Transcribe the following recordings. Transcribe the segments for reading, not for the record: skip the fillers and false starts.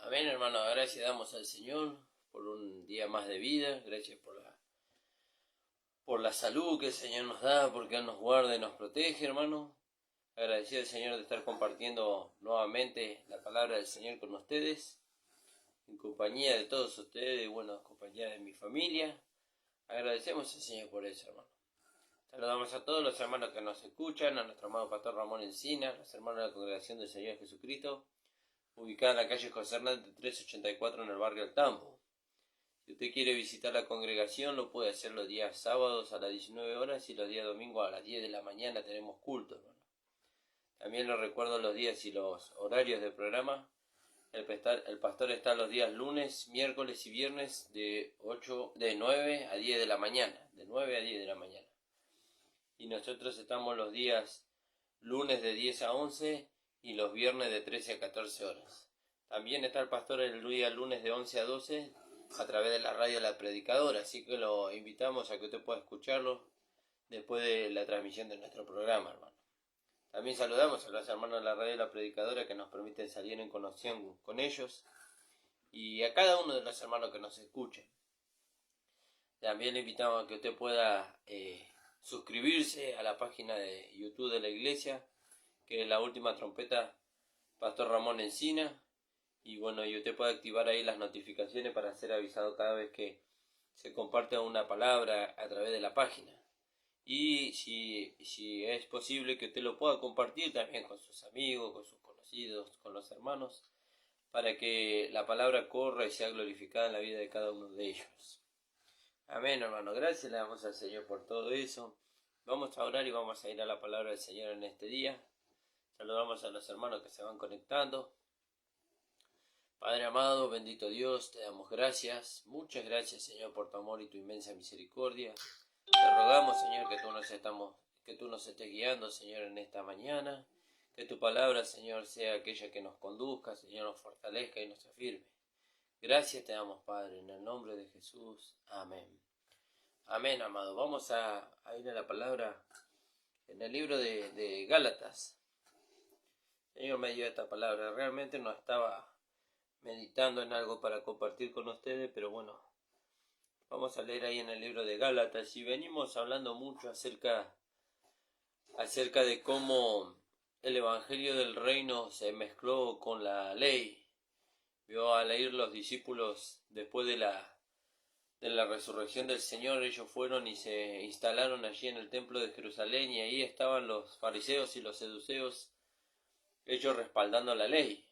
Amén, hermano. Gracias damos al Señor por un día más de vida. Gracias por la salud que el Señor nos da, porque Él nos guarda y nos protege, hermano. Agradecido al Señor de estar compartiendo nuevamente la palabra del Señor con ustedes, en compañía de todos ustedes y bueno, en compañía de mi familia. Agradecemos al Señor por eso, hermano. Saludamos a todos los hermanos que nos escuchan, a nuestro amado pastor Ramón Encina, los hermanos de la Congregación del Señor Jesucristo, ubicada en la calle José Hernández 384 en el barrio Altambo. Si usted quiere visitar la congregación, lo puede hacer los días sábados a las 19 horas y los días domingos a las 10 de la mañana tenemos culto, hermano. También les recuerdo los días y los horarios del programa. El pastor está los días lunes, miércoles y viernes de 9 a 10 de la mañana. De 9 a 10 de la mañana. Y nosotros estamos los días lunes de 10 a 11 y los viernes de 13 a 14 horas. También está el pastor el día lunes de 11 a 12 a través de la radio La Predicadora, así que lo invitamos a que usted pueda escucharlo después de la transmisión de nuestro programa, hermano. También saludamos a los hermanos de la radio La Predicadora que nos permiten salir en conexión con ellos y a cada uno de los hermanos que nos escuchan. También le invitamos a que usted pueda suscribirse a la página de YouTube de la iglesia, que es La Última Trompeta, Pastor Ramón Encina. Y bueno, y usted puede activar ahí las notificaciones para ser avisado cada vez que se comparte una palabra a través de la página. Y si es posible que usted lo pueda compartir también con sus amigos, con sus conocidos, con los hermanos, para que la palabra corra y sea glorificada en la vida de cada uno de ellos. Amén, hermano. Gracias le damos al Señor por todo eso. Vamos a orar y vamos a ir a la palabra del Señor en este día. Saludamos a los hermanos que se van conectando. Padre amado, bendito Dios, te damos gracias. Muchas gracias, Señor, por tu amor y tu inmensa misericordia. Te rogamos, Señor, que tú nos estés guiando, Señor, en esta mañana. Que tu palabra, Señor, sea aquella que nos conduzca, Señor, nos fortalezca y nos afirme. Gracias te damos, Padre, en el nombre de Jesús. Amén. Amén, amado. Vamos a ir a la palabra en el libro de Gálatas. Señor me dio esta palabra. Realmente no estaba meditando en algo para compartir con ustedes, pero bueno, vamos a leer ahí en el libro de Gálatas y venimos hablando mucho acerca de cómo el evangelio del reino se mezcló con la ley. Vio, al ir los discípulos después de la resurrección del Señor, ellos fueron y se instalaron allí en el templo de Jerusalén y ahí estaban los fariseos y los seduceos, ellos respaldando la ley.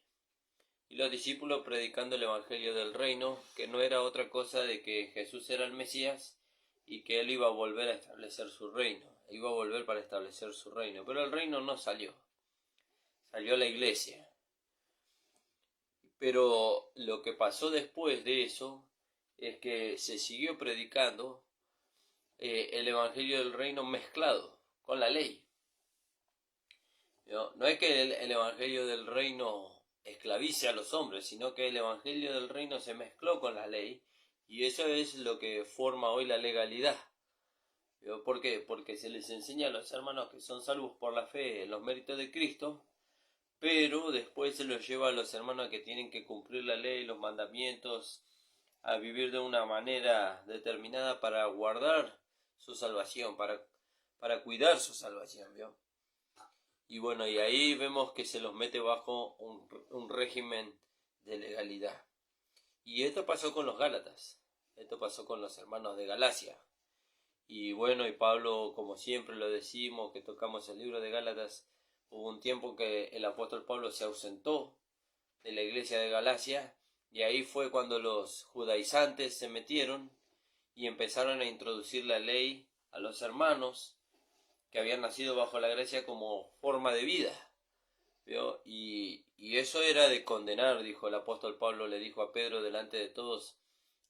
Y los discípulos predicando el evangelio del reino, que no era otra cosa de que Jesús era el Mesías y que Él iba a volver a establecer su reino. Iba a volver para establecer su reino. Pero el reino no salió. Salió la iglesia. Pero lo que pasó después de eso es que se siguió predicando el evangelio del reino mezclado con la ley. No es que el evangelio del reino esclavice a los hombres, sino que el evangelio del reino se mezcló con la ley y eso es lo que forma hoy la legalidad. ¿Por qué? Porque se les enseña a los hermanos que son salvos por la fe en los méritos de Cristo, pero después se los lleva a los hermanos que tienen que cumplir la ley, los mandamientos, a vivir de una manera determinada para guardar su salvación, para cuidar su salvación, ¿vio? Y bueno, y ahí vemos que se los mete bajo un régimen de legalidad. Y esto pasó con los Gálatas, esto pasó con los hermanos de Galacia. Y bueno, y Pablo, como siempre lo decimos, que tocamos el libro de Gálatas, hubo un tiempo que el apóstol Pablo se ausentó de la iglesia de Galacia, y ahí fue cuando los judaizantes se metieron y empezaron a introducir la ley a los hermanos que habían nacido bajo la gracia como forma de vida, ¿vio? Y eso era de condenar, dijo el apóstol Pablo, le dijo a Pedro delante de todos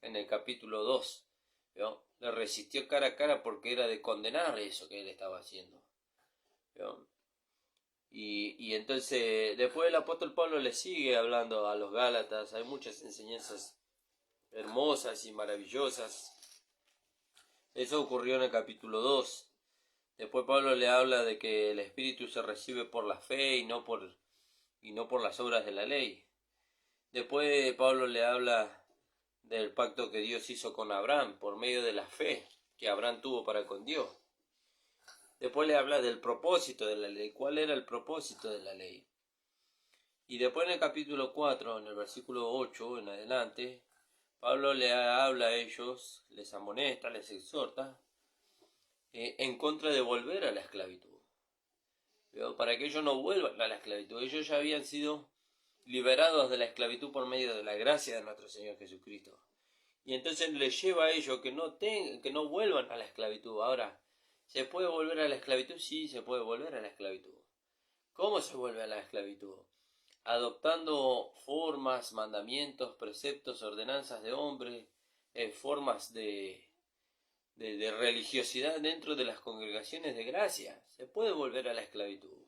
en el capítulo 2, ¿vio? Le resistió cara a cara porque era de condenar eso que él estaba haciendo, ¿vio? Y entonces después el apóstol Pablo le sigue hablando a los Gálatas, hay muchas enseñanzas hermosas y maravillosas. Eso ocurrió en el capítulo 2. Después Pablo le habla de que el Espíritu se recibe por la fe y no por las obras de la ley. Después Pablo le habla del pacto que Dios hizo con Abraham por medio de la fe que Abraham tuvo para con Dios. Después le habla del propósito de la ley. ¿Cuál era el propósito de la ley? Y después en el capítulo 4, en el versículo 8 en adelante, Pablo le habla a ellos, les amonesta, les exhorta en contra de volver a la esclavitud. Pero para que ellos no vuelvan a la esclavitud, ellos ya habían sido liberados de la esclavitud por medio de la gracia de nuestro Señor Jesucristo. Y entonces les lleva a ellos que no vuelvan a la esclavitud. Ahora, ¿se puede volver a la esclavitud? Sí, se puede volver a la esclavitud. ¿Cómo se vuelve a la esclavitud? Adoptando formas, mandamientos, preceptos, ordenanzas de hombres, formas de religiosidad dentro de las congregaciones de gracia. Se puede volver a la esclavitud.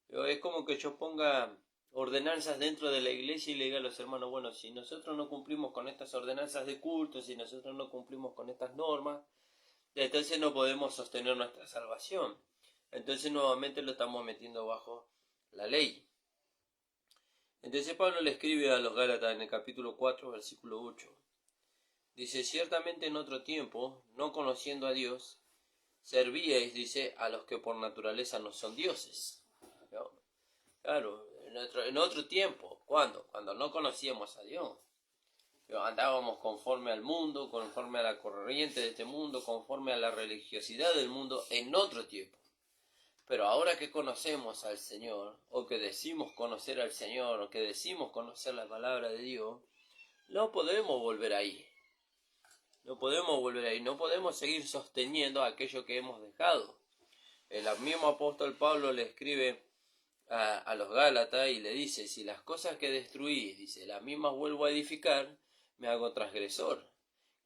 Pero es como que yo ponga ordenanzas dentro de la iglesia y le diga a los hermanos, bueno, si nosotros no cumplimos con estas ordenanzas de culto, si nosotros no cumplimos con estas normas, entonces no podemos sostener nuestra salvación. Entonces nuevamente lo estamos metiendo bajo la ley. Entonces Pablo le escribe a los Gálatas en el capítulo 4, versículo 8. Dice, ciertamente en otro tiempo, no conociendo a Dios, servíais, dice, a los que por naturaleza no son dioses. ¿No? Claro, en otro tiempo. ¿Cuándo? Cuando no conocíamos a Dios. Andábamos conforme al mundo, conforme a la corriente de este mundo, conforme a la religiosidad del mundo, en otro tiempo. Pero ahora que conocemos al Señor, o que decimos conocer al Señor, o que decimos conocer la palabra de Dios, no podemos volver ahí. No podemos volver ahí, no podemos seguir sosteniendo aquello que hemos dejado. El mismo apóstol Pablo le escribe a los Gálatas y le dice, si las cosas que destruí, dice, las mismas vuelvo a edificar, me hago transgresor.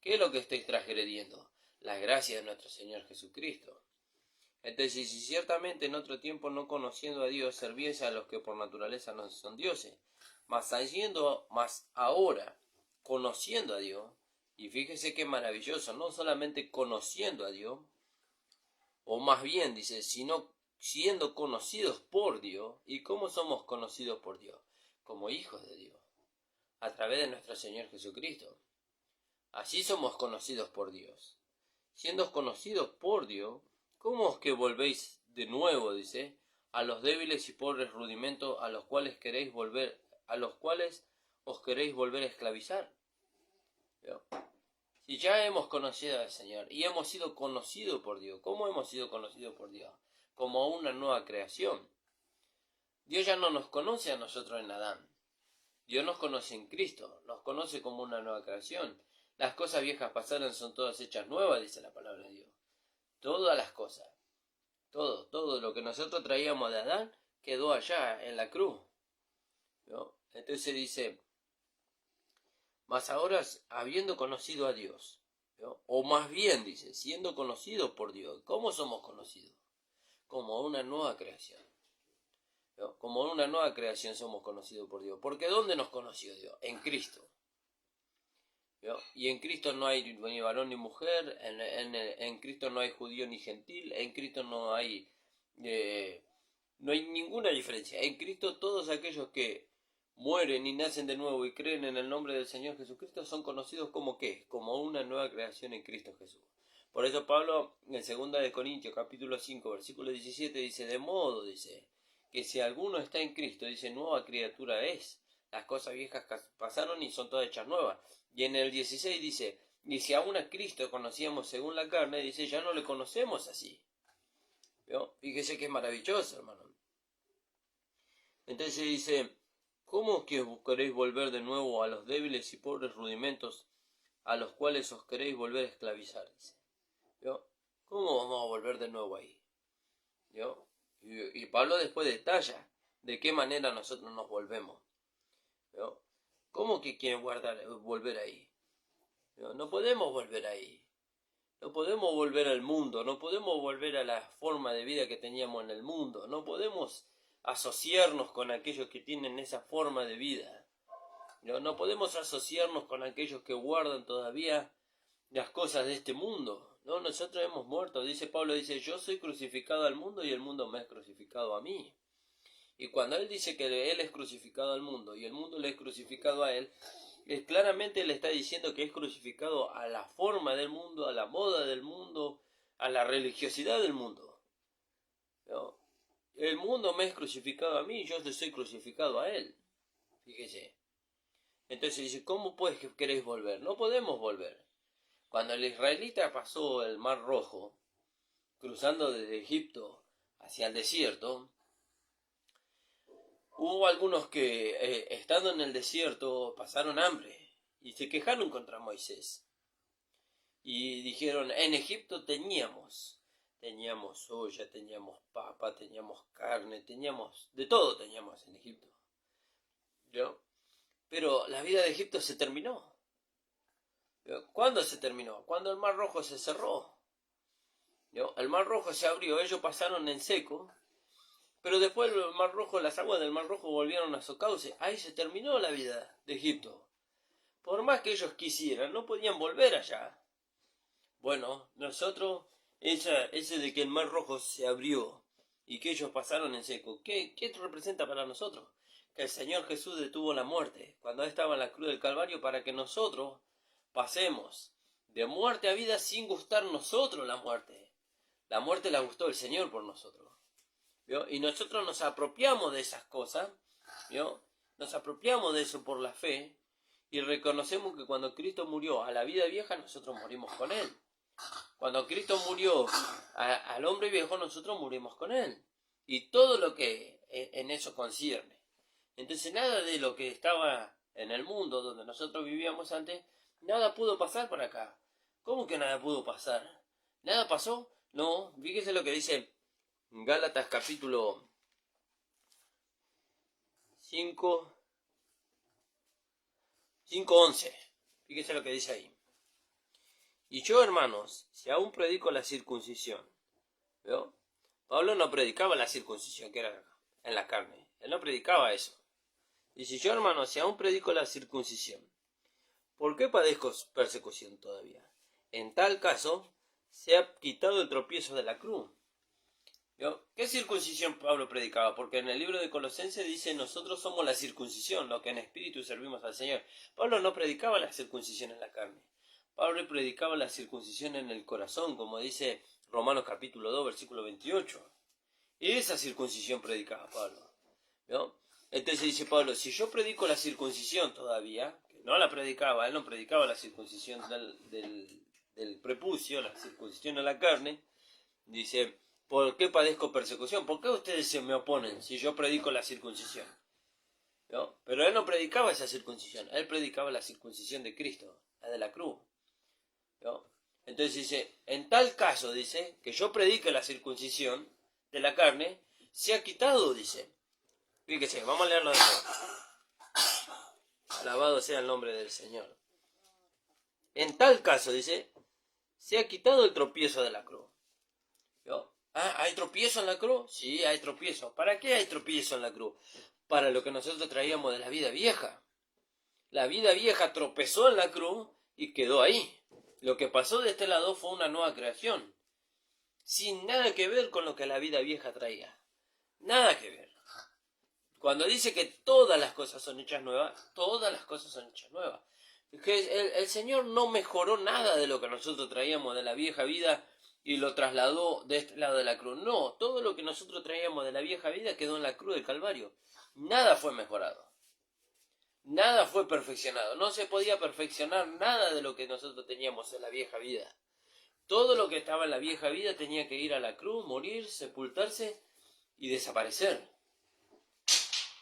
¿Qué es lo que estáis transgrediendo? La gracia de nuestro Señor Jesucristo. Entonces, si ciertamente en otro tiempo no conociendo a Dios, servíais a los que por naturaleza no son dioses, mas ahora, conociendo a Dios, y fíjese qué maravilloso, no solamente conociendo a Dios, o más bien dice, sino siendo conocidos por Dios. ¿Y cómo somos conocidos por Dios? Como hijos de Dios, a través de nuestro Señor Jesucristo. Así somos conocidos por Dios. Siendo conocidos por Dios, ¿cómo es que volvéis de nuevo, dice, a los débiles y pobres rudimentos a los cuales os queréis volver a esclavizar? ¿Veo? Si ya hemos conocido al Señor y hemos sido conocidos por Dios, ¿cómo hemos sido conocidos por Dios? Como una nueva creación. Dios ya no nos conoce a nosotros en Adán. Dios nos conoce en Cristo, nos conoce como una nueva creación. Las cosas viejas pasaron, son todas hechas nuevas, dice la palabra de Dios. Todas las cosas, todo lo que nosotros traíamos de Adán quedó allá en la cruz. ¿No? Entonces dice, mas ahora habiendo conocido a Dios, ¿no? O más bien dice, siendo conocidos por Dios. ¿Cómo somos conocidos? Como una nueva creación. ¿No? Como una nueva creación somos conocidos por Dios. Porque ¿dónde nos conoció Dios? En Cristo. ¿No? Y en Cristo no hay ni varón ni mujer, en Cristo no hay judío ni gentil, en Cristo no hay ninguna diferencia. En Cristo todos aquellos que mueren y nacen de nuevo y creen en el nombre del Señor Jesucristo son conocidos como ¿qué? Como una nueva creación en Cristo Jesús. Por eso Pablo en 2 de Corintios capítulo 5 versículo 17 dice, de modo, dice, que si alguno está en Cristo, dice, nueva criatura es. Las cosas viejas pasaron y son todas hechas nuevas. Y en el 16 dice, y si aún a Cristo conocíamos según la carne, dice, ya no le conocemos así. ¿Vio? Fíjese que es maravilloso, hermano. Entonces dice, ¿cómo que os buscaréis volver de nuevo a los débiles y pobres rudimentos a los cuales os queréis volver a esclavizar? Dice. ¿Vio? ¿Cómo vamos a volver de nuevo ahí? ¿Vio? Y Pablo después detalla de qué manera nosotros nos volvemos. ¿Vio? ¿Cómo que quieren volver ahí? ¿Vio? No podemos volver ahí. No podemos volver al mundo, no podemos volver a la forma de vida que teníamos en el mundo, no podemos asociarnos con aquellos que tienen esa forma de vida. No podemos asociarnos con aquellos que guardan todavía las cosas de este mundo. No, nosotros hemos muerto. Dice Pablo, dice, yo soy crucificado al mundo y el mundo me ha crucificado a mí. Y cuando él dice que él es crucificado al mundo y el mundo le es crucificado a él, claramente le está diciendo que es crucificado a la forma del mundo, a la moda del mundo, a la religiosidad del mundo. ¿No? El mundo me es crucificado a mí, yo soy crucificado a él. Fíjese. Entonces dice, ¿cómo pues que queréis volver? No podemos volver. Cuando el israelita pasó el Mar Rojo, cruzando desde Egipto hacia el desierto, hubo algunos que, estando en el desierto, pasaron hambre y se quejaron contra Moisés. Y dijeron, en Egipto teníamos soya, teníamos papa, teníamos carne, teníamos, de todo teníamos en Egipto. ¿Yo? Pero la vida de Egipto se terminó. ¿Yo? ¿Cuándo se terminó? Cuando el Mar Rojo se cerró. ¿Yo? El Mar Rojo se abrió, ellos pasaron en seco, pero después el Mar Rojo, las aguas del Mar Rojo volvieron a su cauce. Ahí se terminó la vida de Egipto. Por más que ellos quisieran, no podían volver allá. Bueno, nosotros, ese de que el Mar Rojo se abrió y que ellos pasaron en seco, ¿qué representa para nosotros? Que el Señor Jesús detuvo la muerte cuando estaba en la cruz del Calvario para que nosotros pasemos de muerte a vida sin gustar nosotros la muerte. La muerte la gustó el Señor por nosotros. ¿Vio? Y nosotros nos apropiamos de esas cosas, ¿vio? Nos apropiamos de eso por la fe y reconocemos que cuando Cristo murió a la vida vieja, nosotros morimos con Él. Cuando Cristo murió al hombre viejo, nosotros morimos con Él. Y todo lo que en eso concierne. Entonces nada de lo que estaba en el mundo donde nosotros vivíamos antes, nada pudo pasar para acá. ¿Cómo que nada pudo pasar? ¿Nada pasó? No, fíjese lo que dice Gálatas capítulo 5:11. Fíjese lo que dice ahí. Y yo, hermanos, si aún predico la circuncisión, ¿veo? Pablo no predicaba la circuncisión que era en la carne. Él no predicaba eso. Y si yo, hermanos, si aún predico la circuncisión, ¿por qué padezco persecución todavía? En tal caso, se ha quitado el tropiezo de la cruz. ¿Vio? ¿Qué circuncisión Pablo predicaba? Porque en el libro de Colosenses dice, nosotros somos la circuncisión, los que en espíritu servimos al Señor. Pablo no predicaba la circuncisión en la carne. Pablo predicaba la circuncisión en el corazón, como dice Romanos capítulo 2, versículo 28. Esa circuncisión predicaba Pablo. ¿Vio? Entonces dice Pablo, si yo predico la circuncisión todavía, que no la predicaba, él no predicaba la circuncisión del prepucio, la circuncisión de la carne, dice, ¿por qué padezco persecución? ¿Por qué ustedes se me oponen si yo predico la circuncisión? ¿No? Pero él no predicaba esa circuncisión, él predicaba la circuncisión de Cristo, la de la cruz. ¿No? Entonces dice, en tal caso, dice, que yo predique la circuncisión de la carne, se ha quitado, dice. Fíjese, vamos a leerlo de nuevo. Alabado sea el nombre del Señor. En tal caso, dice, se ha quitado el tropiezo de la cruz. ¿Yo? ¿Hay tropiezo en la cruz? Sí, hay tropiezo. ¿Para qué hay tropiezo en la cruz? Para lo que nosotros traíamos de la vida vieja. La vida vieja tropezó en la cruz y quedó ahí. Lo que pasó de este lado fue una nueva creación, sin nada que ver con lo que la vida vieja traía. Nada que ver. Cuando dice que todas las cosas son hechas nuevas, todas las cosas son hechas nuevas. Que el Señor no mejoró nada de lo que nosotros traíamos de la vieja vida y lo trasladó de este lado de la cruz. No, todo lo que nosotros traíamos de la vieja vida quedó en la cruz del Calvario. Nada fue mejorado. Nada fue perfeccionado. No se podía perfeccionar nada de lo que nosotros teníamos en la vieja vida. Todo lo que estaba en la vieja vida tenía que ir a la cruz, morir, sepultarse y desaparecer.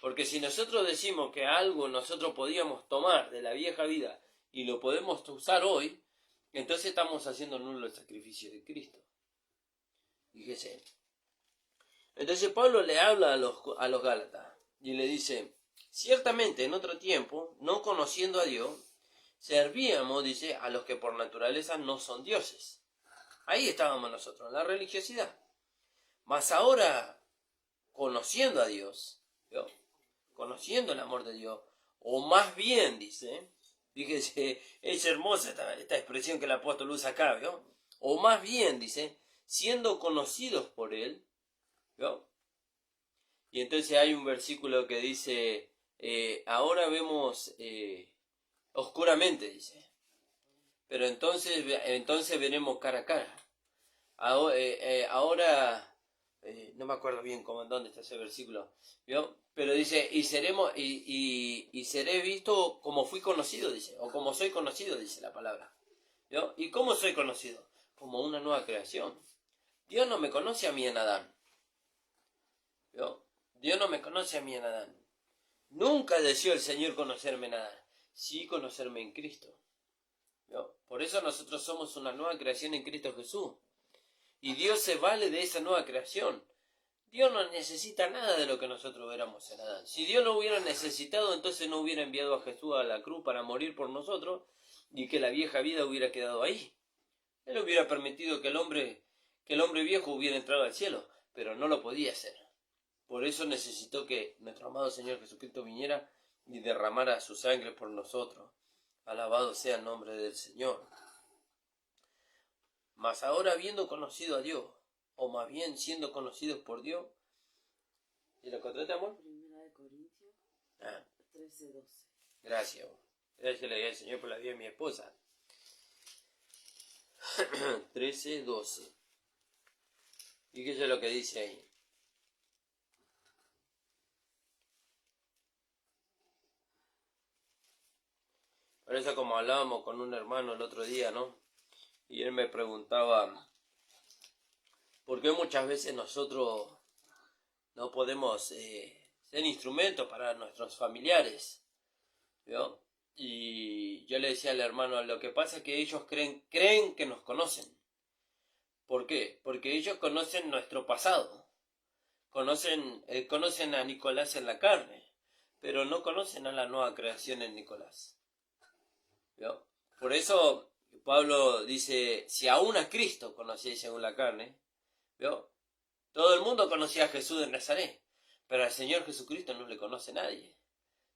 Porque si nosotros decimos que algo nosotros podíamos tomar de la vieja vida y lo podemos usar hoy, entonces estamos haciendo nulo el sacrificio de Cristo. Fíjese. Entonces Pablo le habla a los Gálatas y le dice, ciertamente en otro tiempo, no conociendo a Dios, servíamos, dice, a los que por naturaleza no son dioses. Ahí estábamos nosotros, en la religiosidad. Mas ahora, conociendo a Dios, ¿vio? Conociendo el amor de Dios, o más bien, dice, fíjese, es hermosa esta expresión que el apóstol usa acá, ¿vio? O más bien, dice, siendo conocidos por Él, ¿vio? Y entonces hay un versículo que dice, ahora vemos oscuramente, dice, pero entonces veremos cara a cara. Ahora no me acuerdo bien dónde está ese versículo, ¿vio? Pero dice, y seré visto como fui conocido, dice, o como soy conocido, dice la palabra, ¿vio? ¿Y cómo soy conocido? Como una nueva creación. Dios no me conoce a mí en Adán, ¿vio? Dios no me conoce a mí en Adán. Nunca deseó el Señor conocerme en Adán, sí conocerme en Cristo, ¿vio? Por eso nosotros somos una nueva creación en Cristo Jesús. Y Dios se vale de esa nueva creación. Dios no necesita nada de lo que nosotros éramos en Adán. Si Dios lo hubiera necesitado, entonces no hubiera enviado a Jesús a la cruz para morir por nosotros y que la vieja vida hubiera quedado ahí. Él hubiera permitido que el hombre viejo hubiera entrado al cielo, pero no lo podía hacer. Por eso necesitó que nuestro amado Señor Jesucristo viniera y derramara su sangre por nosotros. Alabado sea el nombre del Señor. Mas ahora habiendo conocido a Dios, o más bien siendo conocidos por Dios, ¿y lo encontraste, amor? Primera de Corintios 13:12. Gracias. Gracias le doy al Señor por la vida de mi esposa. 13:12. ¿Y qué es lo que dice ahí? Por eso, como hablábamos con un hermano el otro día, ¿no? Y él me preguntaba, ¿por qué muchas veces nosotros no podemos ser instrumentos para nuestros familiares? ¿Vio? Y yo le decía al hermano, lo que pasa es que ellos creen que nos conocen. ¿Por qué? Porque ellos conocen nuestro pasado. Conocen a Nicolás en la carne, pero no conocen a la nueva creación en Nicolás. ¿Vio? Por eso Pablo dice, si aún a Cristo conocéis según la carne, ¿vio? Todo el mundo conocía a Jesús de Nazaret, pero al Señor Jesucristo no le conoce nadie.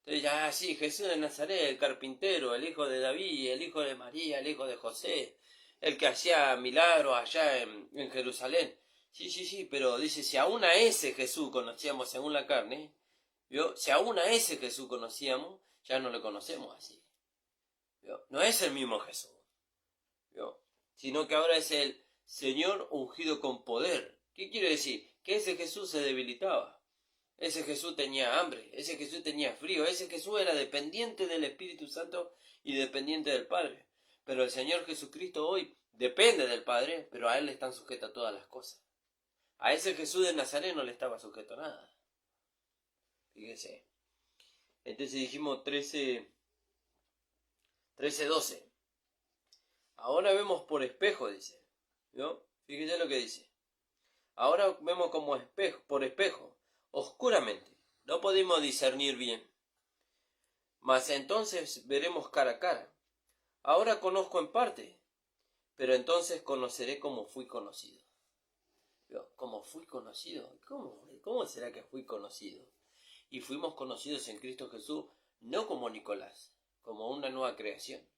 Entonces ya, sí, Jesús de Nazaret, el carpintero, el hijo de David, el hijo de María, el hijo de José, el que hacía milagros allá en Jerusalén. Sí, pero dice, si aún a ese Jesús conocíamos según la carne, ¿vio? Si aún a ese Jesús conocíamos, ya no le conocemos así. ¿Vio? No es el mismo Jesús, ¿vio? Sino que ahora es el Señor ungido con poder. ¿Qué quiere decir? Que ese Jesús se debilitaba. Ese Jesús tenía hambre, ese Jesús tenía frío, ese Jesús era dependiente del Espíritu Santo y dependiente del Padre. Pero el Señor Jesucristo hoy depende del Padre, pero a Él le están sujetas todas las cosas. A ese Jesús de Nazaret no le estaba sujeto a nada. Fíjese. Entonces dijimos 13:12. Ahora vemos por espejo, dice. ¿No? Fíjese lo que dice. Ahora vemos como espejo, por espejo, oscuramente. No podemos discernir bien. Mas entonces veremos cara a cara. Ahora conozco en parte, pero entonces conoceré como fui conocido. ¿Cómo fui conocido? ¿Cómo será que fui conocido? Y fuimos conocidos en Cristo Jesús, no como Nicolás, como una nueva creación.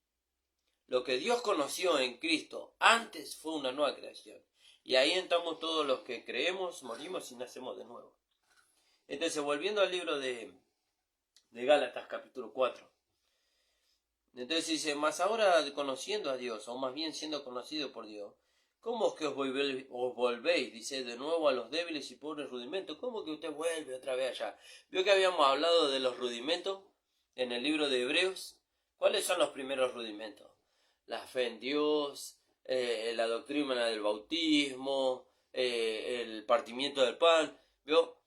Lo que Dios conoció en Cristo antes fue una nueva creación. Y ahí entramos todos los que creemos, morimos y nacemos de nuevo. Entonces, volviendo al libro de Gálatas, capítulo 4. Entonces dice, mas ahora conociendo a Dios, o más bien siendo conocido por Dios, ¿cómo es que os volvéis, dice, de nuevo a los débiles y pobres rudimentos? ¿Cómo que usted vuelve otra vez allá? ¿Vio que habíamos hablado de los rudimentos en el libro de Hebreos? ¿Cuáles son los primeros rudimentos? La fe en Dios, la doctrina del bautismo, el partimiento del pan, ¿vio?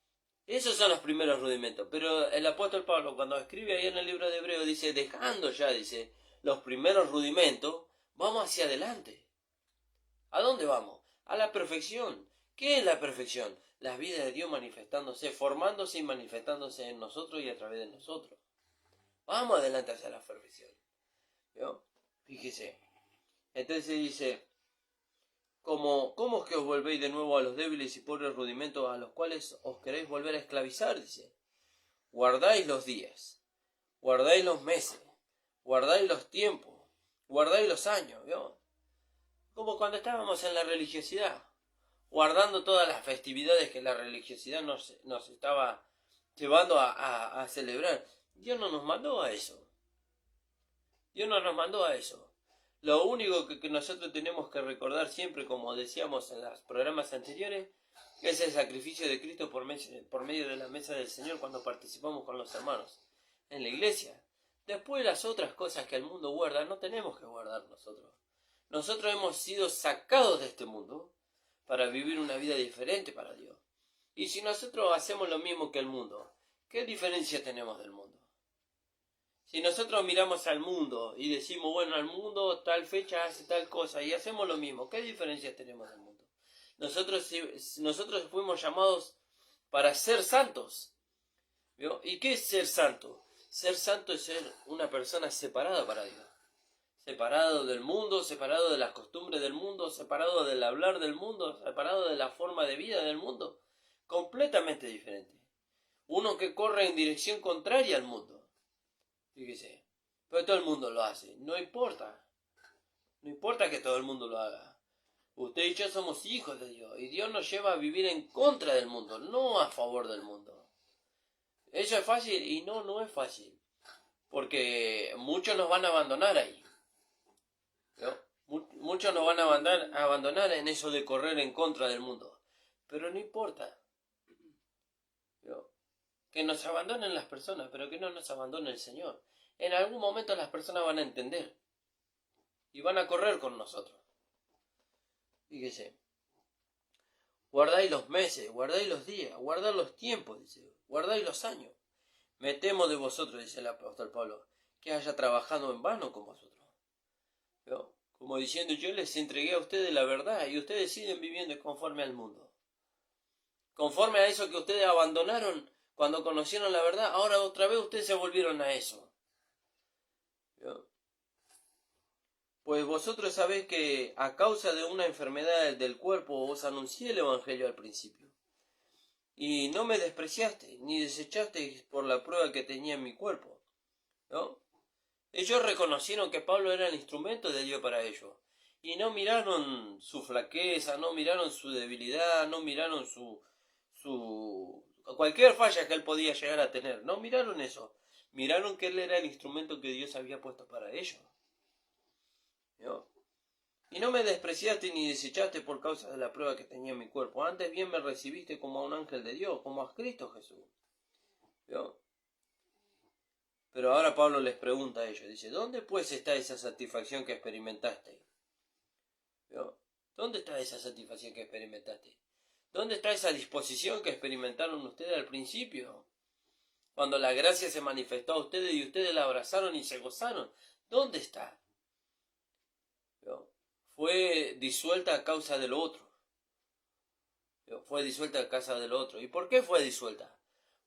Esos son los primeros rudimentos. Pero el apóstol Pablo, cuando escribe ahí en el libro de Hebreos, dice, dejando ya, dice, los primeros rudimentos, vamos hacia adelante. ¿A dónde vamos? A la perfección. ¿Qué es la perfección? La vida de Dios manifestándose, formándose y manifestándose en nosotros y a través de nosotros. Vamos adelante hacia la perfección. ¿Vio? Fíjese. Entonces dice, ¿cómo es que os volvéis de nuevo a los débiles y pobres rudimentos a los cuales os queréis volver a esclavizar? Dice, guardáis los días, guardáis los meses, guardáis los tiempos, guardáis los años, ¿vio? Como cuando estábamos en la religiosidad, guardando todas las festividades que la religiosidad nos estaba llevando a celebrar. Dios no nos mandó a eso. Dios no nos mandó a eso. Lo único que nosotros tenemos que recordar siempre, como decíamos en los programas anteriores, es el sacrificio de Cristo por medio de la mesa del Señor cuando participamos con los hermanos en la iglesia. Después las otras cosas que el mundo guarda, no tenemos que guardar nosotros. Nosotros hemos sido sacados de este mundo para vivir una vida diferente para Dios. Y si nosotros hacemos lo mismo que el mundo, ¿qué diferencia tenemos del mundo? Si nosotros miramos al mundo y decimos, bueno, el mundo tal fecha hace tal cosa y hacemos lo mismo, ¿qué diferencia tenemos del mundo? Nosotros fuimos llamados para ser santos. ¿Vio? ¿Y qué es ser santo? Ser santo es ser una persona separada para Dios. Separado del mundo, separado de las costumbres del mundo, separado del hablar del mundo, separado de la forma de vida del mundo. Completamente diferente. Uno que corre en dirección contraria al mundo. Fíjese, pero todo el mundo lo hace. No importa. No importa que todo el mundo lo haga. Usted y yo somos hijos de Dios. Y Dios nos lleva a vivir en contra del mundo, no a favor del mundo. ¿Eso es fácil? Y no es fácil. Porque muchos nos van a abandonar ahí. ¿No? Muchos nos van a abandonar en eso de correr en contra del mundo. Pero no importa. ¿No? Que nos abandonen las personas, pero que no nos abandone el Señor. En algún momento las personas van a entender. Y van a correr con nosotros. Fíjese. Guardáis los meses, guardáis los días, guardáis los tiempos, dice. Guardáis los años. Me temo de vosotros, dice el apóstol Pablo, que haya trabajado en vano con vosotros. ¿No? Como diciendo, yo les entregué a ustedes la verdad y ustedes siguen viviendo conforme al mundo. Conforme a eso que ustedes abandonaron cuando conocieron la verdad, ahora otra vez ustedes se volvieron a eso. ¿No? Pues vosotros sabéis que a causa de una enfermedad del cuerpo os anuncié el Evangelio al principio. Y no me despreciaste, ni desechasteis por la prueba que tenía en mi cuerpo. ¿No? Ellos reconocieron que Pablo era el instrumento de Dios para ellos. Y no miraron su flaqueza, no miraron su debilidad, no miraron cualquier falla que él podía llegar a tener. No miraron eso. Miraron que él era el instrumento que Dios había puesto para ellos. ¿No? Y no me despreciaste ni desechaste por causa de la prueba que tenía en mi cuerpo. Antes bien me recibiste como a un ángel de Dios, como a Cristo Jesús. ¿No? Pero ahora Pablo les pregunta a ellos, dice, ¿dónde pues está esa satisfacción que experimentaste? ¿No? ¿Dónde está esa satisfacción que experimentaste? ¿Dónde está esa disposición que experimentaron ustedes al principio? Cuando la gracia se manifestó a ustedes y ustedes la abrazaron y se gozaron. ¿Dónde está? ¿No? Fue disuelta a causa del otro. ¿No? Fue disuelta a causa del otro. ¿Y por qué fue disuelta?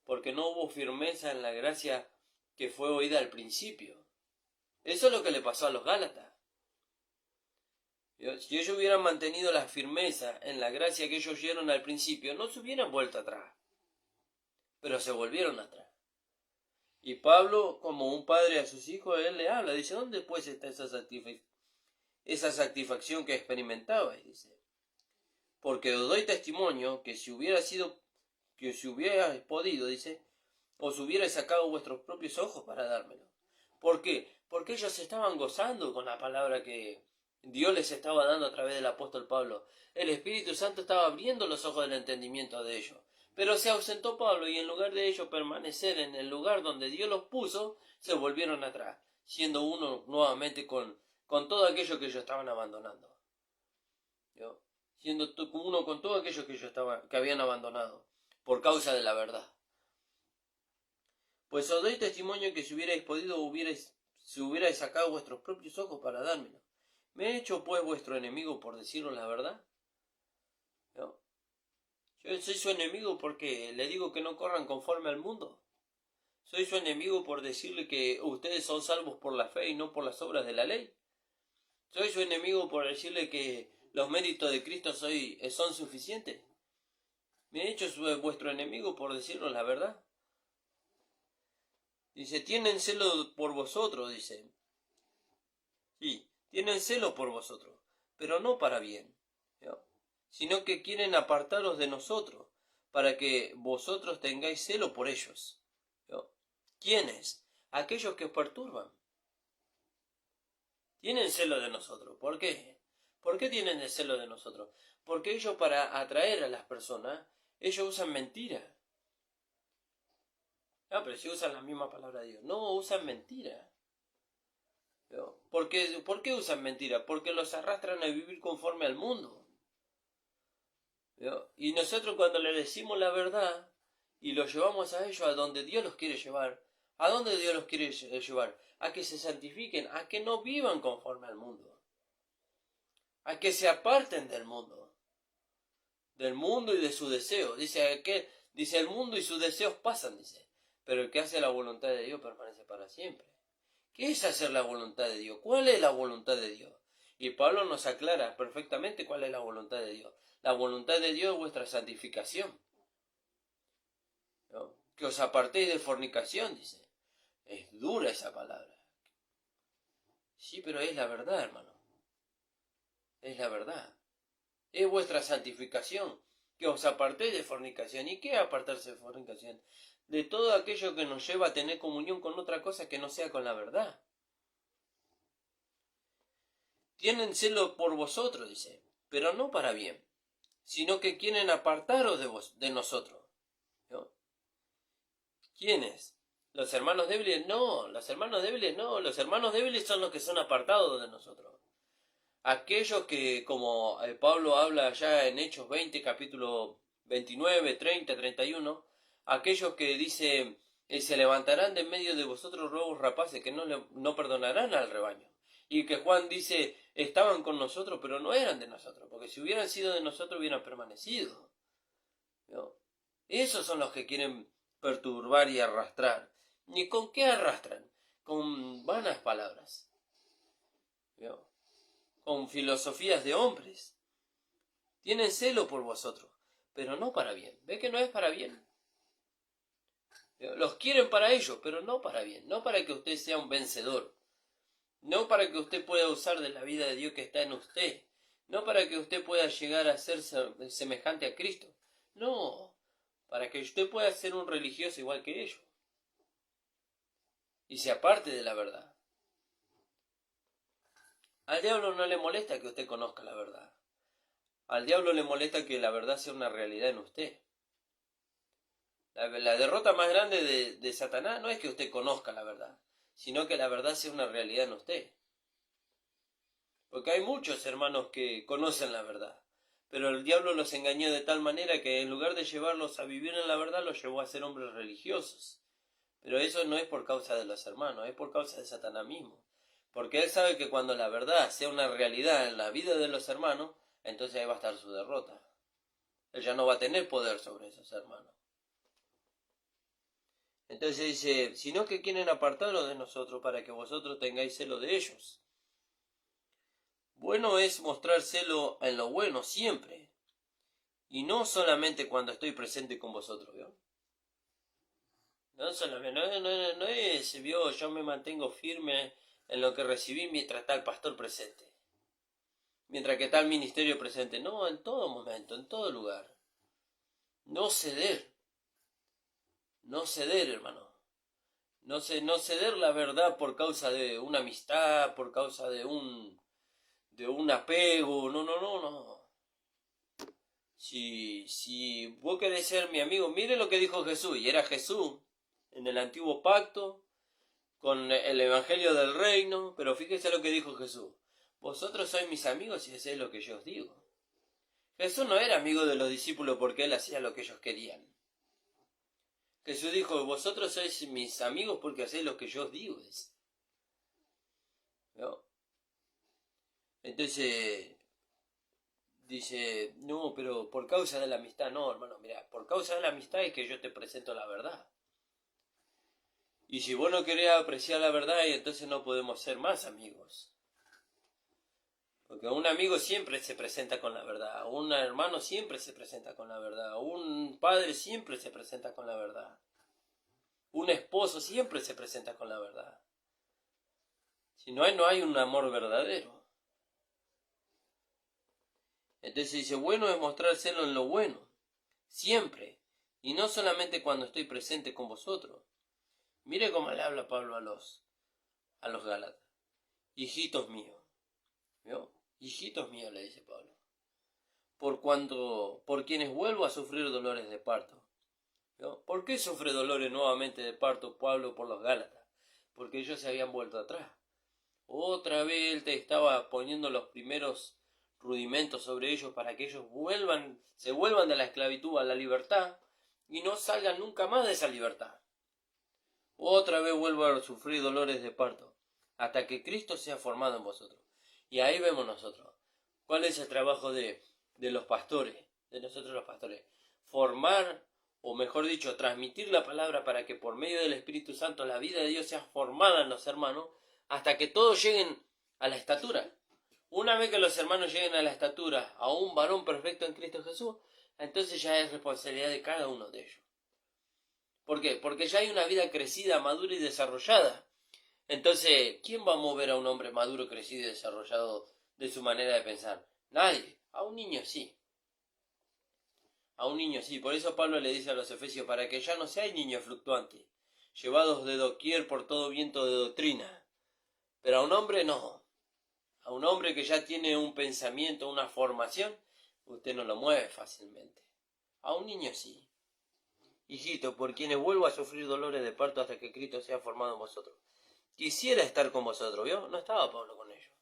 Porque no hubo firmeza en la gracia que fue oída al principio. Eso es lo que le pasó a los Gálatas. Si ellos hubieran mantenido la firmeza en la gracia que ellos oyeron al principio, no se hubieran vuelto atrás. Pero se volvieron atrás. Y Pablo, como un padre a sus hijos, él le habla. Dice, ¿dónde pues está esa satisfacción que experimentabais? Dice, porque os doy testimonio que si hubierais podido, dice, os hubierais sacado vuestros propios ojos para dármelo. ¿Por qué? Porque ellos estaban gozando con la palabra que Dios les estaba dando a través del apóstol Pablo. El Espíritu Santo estaba abriendo los ojos del entendimiento de ellos. Pero se ausentó Pablo y en lugar de ellos permanecer en el lugar donde Dios los puso, se volvieron atrás, siendo uno nuevamente con todo aquello que ellos estaban abandonando. ¿No? Siendo uno con todo aquello que ellos que habían abandonado, por causa de la verdad. Pues os doy testimonio que si hubierais podido, si hubierais sacado vuestros propios ojos para dármelo. ¿Me he hecho pues vuestro enemigo por deciros la verdad? ¿No? Yo soy su enemigo porque le digo que no corran conforme al mundo. Soy su enemigo por decirle que ustedes son salvos por la fe y no por las obras de la ley. Soy su enemigo por decirle que los méritos de Cristo son suficientes. Me he hecho vuestro enemigo por deciros la verdad. Dice, tienen celo por vosotros, dice. Sí, tienen celo por vosotros, pero no para bien, ¿no? Sino que quieren apartaros de nosotros, para que vosotros tengáis celo por ellos. ¿No? ¿Quiénes? Aquellos que os perturban. Tienen celo de nosotros. ¿Por qué? ¿Por qué tienen el celo de nosotros? Porque ellos, para atraer a las personas, ellos usan mentira. Ah, pero si usan la misma palabra de Dios. No, usan mentira. ¿No? ¿Por qué usan mentira? Porque los arrastran a vivir conforme al mundo. ¿No? Y nosotros cuando le decimos la verdad y los llevamos a ellos a donde Dios los quiere llevar, ¿a dónde Dios los quiere llevar? A que se santifiquen, a que no vivan conforme al mundo, a que se aparten del mundo y de su deseo. Dice el mundo y sus deseos pasan, dice, pero el que hace la voluntad de Dios permanece para siempre. ¿Qué es hacer la voluntad de Dios? ¿Cuál es la voluntad de Dios? Y Pablo nos aclara perfectamente cuál es la voluntad de Dios. La voluntad de Dios es vuestra santificación. ¿No? Que os apartéis de fornicación, dice. Es dura esa palabra. Sí, pero es la verdad, hermano. Es la verdad. Es vuestra santificación. Que os apartéis de fornicación. ¿Y qué es apartarse de fornicación? De todo aquello que nos lleva a tener comunión con otra cosa que no sea con la verdad. Tienen celo por vosotros, dice, pero no para bien, sino que quieren apartaros de nosotros. ¿No? ¿Quiénes? ¿Los hermanos débiles? No, los hermanos débiles no, los hermanos débiles son los que son apartados de nosotros. Aquellos que, como Pablo habla allá en Hechos 20, capítulo 29, 30, 31, aquellos que dice, se levantarán de en medio de vosotros lobos rapaces que no perdonarán al rebaño. Y que Juan dice, estaban con nosotros, pero no eran de nosotros, porque si hubieran sido de nosotros hubieran permanecido. ¿No? Esos son los que quieren perturbar y arrastrar. ¿Y con qué arrastran? Con vanas palabras. ¿No? Con filosofías de hombres. Tienen celo por vosotros, pero no para bien. ¿Ve que no es para bien? Los quieren para ellos, pero no para bien. No para que usted sea un vencedor. No para que usted pueda usar de la vida de Dios que está en usted. No para que usted pueda llegar a ser semejante a Cristo. No, para que usted pueda ser un religioso igual que ellos. Y se aparte de la verdad. Al diablo no le molesta que usted conozca la verdad. Al diablo le molesta que la verdad sea una realidad en usted. La derrota más grande de Satanás no es que usted conozca la verdad, sino que la verdad sea una realidad en usted. Porque hay muchos hermanos que conocen la verdad, pero el diablo los engañó de tal manera que en lugar de llevarlos a vivir en la verdad, los llevó a ser hombres religiosos. Pero eso no es por causa de los hermanos, es por causa de Satanás mismo. Porque él sabe que cuando la verdad sea una realidad en la vida de los hermanos, entonces ahí va a estar su derrota. Él ya no va a tener poder sobre esos hermanos. Entonces dice, sino que quieren apartarlos de nosotros para que vosotros tengáis celo de ellos. Bueno es mostrar celo en lo bueno siempre, y no solamente cuando estoy presente con vosotros, ¿vio? No solamente, no es, ¿vio? Yo me mantengo firme en lo que recibí mientras está el pastor presente. Mientras que está el ministerio presente. No, en todo momento, en todo lugar. No ceder. No ceder, hermano. No ceder la verdad por causa de una amistad, por causa de un apego. No. Si vos querés ser mi amigo, mire lo que dijo Jesús. Y era Jesús en el antiguo pacto, con el evangelio del reino. Pero fíjese lo que dijo Jesús. Vosotros sois mis amigos si hacéis lo que yo os digo. Jesús no era amigo de los discípulos porque él hacía lo que ellos querían. Jesús dijo, vosotros sois mis amigos porque hacéis lo que yo os digo. ¿No? Entonces, dice, no, pero por causa de la amistad, no, hermano, mira, por causa de la amistad es que yo te presento la verdad. Y si vos no querés apreciar la verdad, entonces no podemos ser más amigos. Porque un amigo siempre se presenta con la verdad, un hermano siempre se presenta con la verdad, un padre siempre se presenta con la verdad, un esposo siempre se presenta con la verdad. Si no hay un amor verdadero. Entonces dice, bueno es mostrar celo en lo bueno, siempre, Y no solamente cuando estoy presente con vosotros. Mire cómo le habla Pablo a los Gálatas. Hijitos míos. ¿Vio? Hijitos míos, le dice Pablo. Por quienes vuelvo a sufrir dolores de parto. ¿Vio? ¿Por qué sufre dolores nuevamente de parto Pablo por los Gálatas? Porque ellos se habían vuelto atrás. Otra vez él te estaba poniendo los primeros rudimentos sobre ellos para que ellos se vuelvan de la esclavitud a la libertad y no salgan nunca más de esa libertad. Otra vez vuelvo a sufrir dolores de parto hasta que Cristo sea formado en vosotros. Y ahí vemos nosotros. ¿Cuál es el trabajo de los pastores? De nosotros los pastores. Formar, o mejor dicho, transmitir la palabra para que por medio del Espíritu Santo la vida de Dios sea formada en los hermanos hasta que todos lleguen a la estatura. Una vez que los hermanos lleguen a la estatura, a un varón perfecto en Cristo Jesús, entonces ya es responsabilidad de cada uno de ellos. ¿Por qué? Porque ya hay una vida crecida, madura y desarrollada. Entonces, ¿quién va a mover a un hombre maduro, crecido y desarrollado de su manera de pensar? Nadie. A un niño sí. A un niño sí. Por eso Pablo le dice a los Efesios, para que ya no seáis niños fluctuantes, llevados de doquier por todo viento de doctrina. Pero a un hombre no. A un hombre que ya tiene un pensamiento, una formación, usted no lo mueve fácilmente. A un niño sí. Hijito, por quienes vuelvo a sufrir dolores de parto hasta que Cristo sea formado en vosotros. Quisiera estar con vosotros, ¿vio? No estaba Pablo con ellos.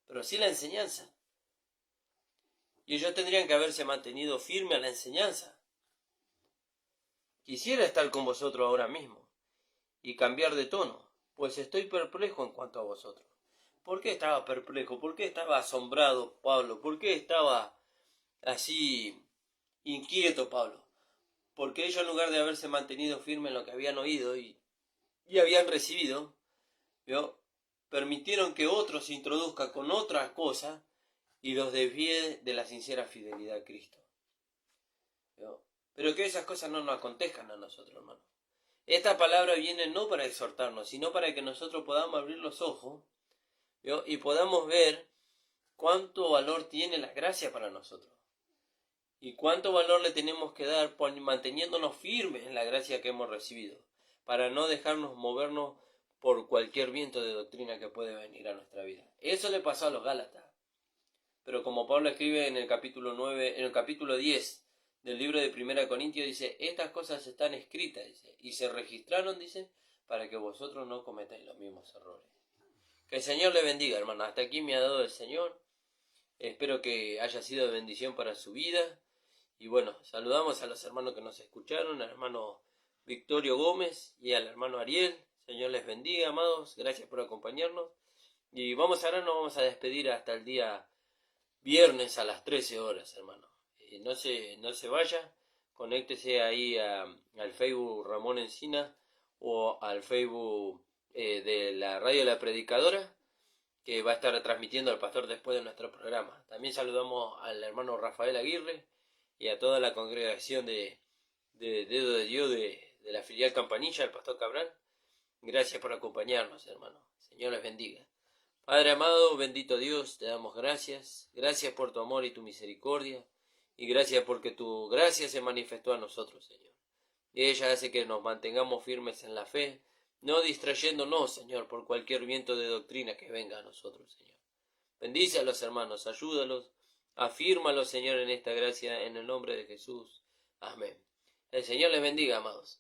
Pero sí la enseñanza. Y ellos tendrían que haberse mantenido firme a la enseñanza. Quisiera estar con vosotros ahora mismo y cambiar de tono, pues estoy perplejo en cuanto a vosotros. ¿Por qué estaba perplejo? ¿Por qué estaba asombrado Pablo? ¿Por qué estaba así inquieto Pablo? Porque ellos, en lugar de haberse mantenido firme en lo que habían oído y habían recibido, ¿vio?, permitieron que otros se introduzcan con otras cosas y los desvíe de la sincera fidelidad a Cristo. ¿Vio? Pero que esas cosas no nos acontezcan a nosotros, hermanos. Esta palabra viene no para exhortarnos, sino para que nosotros podamos abrir los ojos, ¿vio?, y podamos ver cuánto valor tiene la gracia para nosotros. Y cuánto valor le tenemos que dar manteniéndonos firmes en la gracia que hemos recibido, para no dejarnos movernos por cualquier viento de doctrina que puede venir a nuestra vida. Eso le pasó a los Gálatas. Pero como Pablo escribe en el capítulo 9, en el capítulo 10 del libro de 1 Corintios, dice, estas cosas están escritas, dice, y se registraron, dice, para que vosotros no cometáis los mismos errores. Que el Señor le bendiga, hermano. Hasta aquí me ha dado el Señor. Espero que haya sido de bendición para su vida. Y bueno, saludamos a los hermanos que nos escucharon, al hermano Victorio Gómez y al hermano Ariel. Señor les bendiga, amados. Gracias por acompañarnos. Y ahora nos vamos a despedir hasta el día viernes a las 13 horas, hermano. No se vaya. Conéctese ahí al Facebook Ramón Encina o al Facebook de la Radio La Predicadora, que va a estar transmitiendo al pastor después de nuestro programa. También saludamos al hermano Rafael Aguirre y a toda la congregación de Dedo de Dios de la filial Campanilla, el pastor Cabral. Gracias por acompañarnos, hermano. Señor les bendiga. Padre amado, bendito Dios, te damos gracias. Gracias por tu amor y tu misericordia. Y gracias porque tu gracia se manifestó a nosotros, Señor. Y ella hace que nos mantengamos firmes en la fe, no distrayéndonos, Señor, por cualquier viento de doctrina que venga a nosotros, Señor. Bendice a los hermanos, ayúdalos, afírmalos, Señor, en esta gracia, en el nombre de Jesús. Amén. El Señor les bendiga, amados.